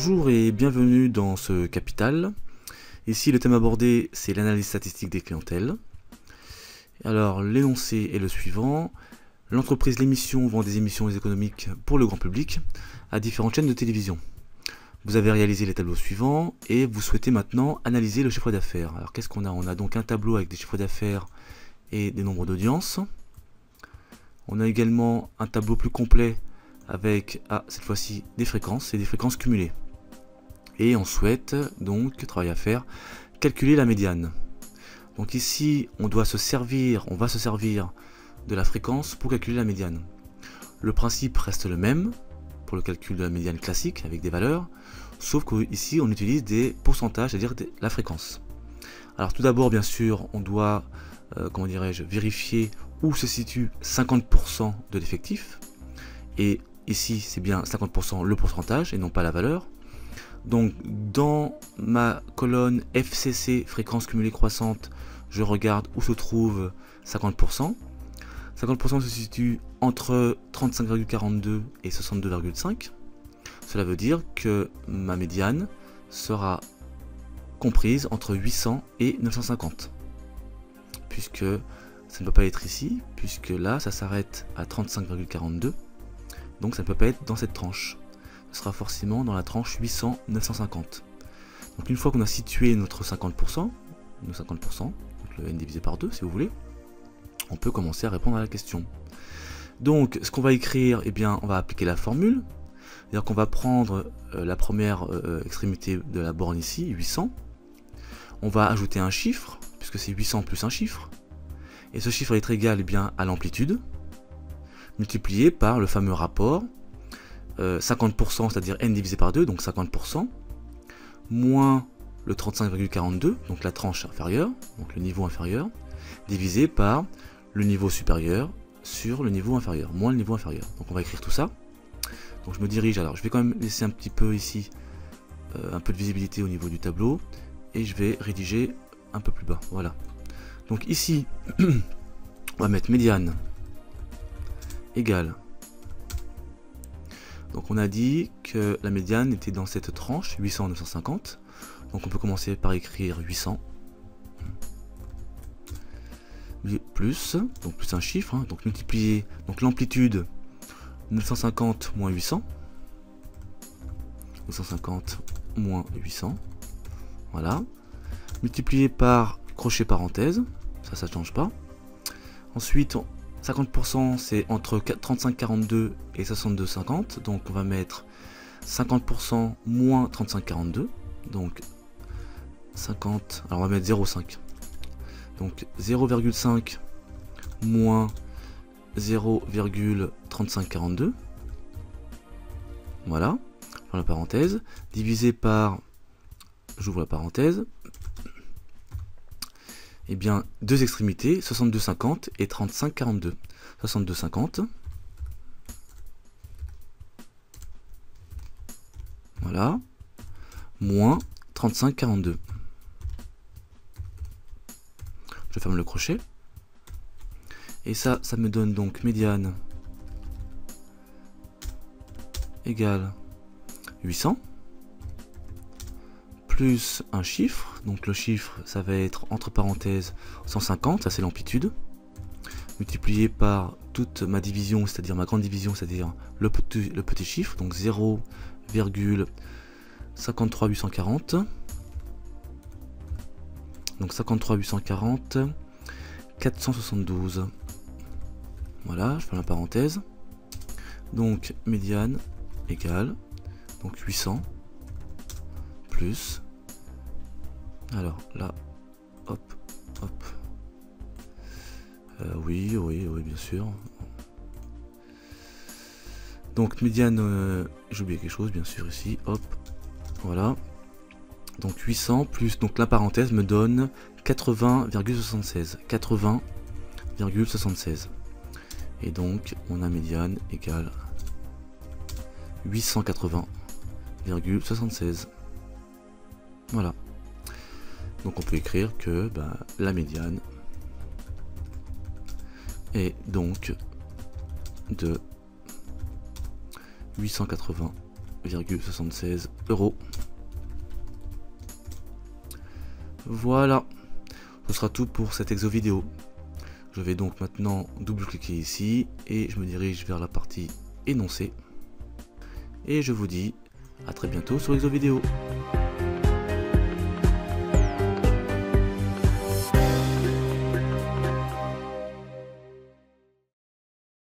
Bonjour et bienvenue dans ce Capital. Ici le thème abordé c'est l'analyse statistique des clientèles. Alors l'énoncé est le suivant. L'entreprise L'émission vend des émissions économiques pour le grand public à différentes chaînes de télévision. Vous avez réalisé les tableaux suivants et vous souhaitez maintenant analyser le chiffre d'affaires. Alors qu'est-ce qu'on a? On a donc un tableau avec des chiffres d'affaires et des nombres d'audience. On a également un tableau plus complet avec, cette fois-ci, des fréquences et des fréquences cumulées. Et on souhaite donc, travail à faire, calculer la médiane. Donc ici, on va se servir de la fréquence pour calculer la médiane. Le principe reste le même pour le calcul de la médiane classique avec des valeurs, sauf qu'ici on utilise des pourcentages, c'est-à-dire la fréquence. Alors tout d'abord, bien sûr, on doit, vérifier où se situe 50% de l'effectif. Et ici, c'est bien 50% le pourcentage et non pas la valeur. Donc dans ma colonne FCC, fréquence cumulée croissante, je regarde où se trouve 50%. 50% se situe entre 35,42 et 62,5. Cela veut dire que ma médiane sera comprise entre 800 et 950. Puisque ça ne peut pas être ici, puisque là ça s'arrête à 35,42. Donc ça ne peut pas être dans cette tranche. Ce sera forcément dans la tranche 800-950. Donc une fois qu'on a situé notre 50%, donc le n divisé par 2 si vous voulez, on peut commencer à répondre à la question. Donc ce qu'on va écrire, eh bien on va appliquer la formule. C'est-à-dire qu'on va prendre la première extrémité de la borne ici, 800. On va ajouter un chiffre, puisque c'est 800 plus un chiffre. Et ce chiffre va être égal bien, à l'amplitude, multiplié par le fameux rapport 50%, c'est-à-dire n divisé par 2, donc 50%, moins le 35,42, donc la tranche inférieure, donc le niveau inférieur, divisé par le niveau supérieur sur le niveau inférieur, moins le niveau inférieur. Donc on va écrire tout ça. Donc je me dirige, alors je vais quand même laisser un petit peu ici, un peu de visibilité au niveau du tableau, et je vais rédiger un peu plus bas, voilà. Donc ici, on va mettre médiane égale. Donc on a dit que la médiane était dans cette tranche 800-950. Donc on peut commencer par écrire 800 plus, donc plus un chiffre, hein, donc multiplier donc l'amplitude 950 moins 800. 950 moins 800. Voilà. Multiplié par crochet parenthèse, ça ne change pas. Ensuite, 50% c'est entre 35,42 et 62,50, donc on va mettre 50% moins 35,42, donc 50, alors on va mettre 0,5, donc 0,5 moins 0,3542, voilà, dans la parenthèse, divisé par, j'ouvre la parenthèse, et bien deux extrémités, 62,50 et 35,42. 62,50, voilà, moins 35,42. Je ferme le crochet. Et ça me donne donc médiane égale 800 plus un chiffre, donc le chiffre ça va être entre parenthèses 150, ça c'est l'amplitude, multiplié par toute ma division, c'est-à-dire ma grande division, c'est-à-dire le petit chiffre, donc 0,53840, donc 53840, 472, voilà, je fais la parenthèse, donc médiane égale, donc 800 plus, alors là, hop, hop, oui, bien sûr. Donc médiane, j'ai oublié quelque chose, bien sûr, ici, hop, voilà. Donc 800 plus, donc la parenthèse me donne 80,76. 80,76. Et donc, on a médiane égale 880,76. Voilà. Donc on peut écrire que la médiane est donc de 880 2,76 €. Voilà, ce sera tout pour cette exo vidéo. Je vais donc maintenant double-cliquer ici et je me dirige vers la partie énoncé. Et je vous dis à très bientôt sur exo vidéo.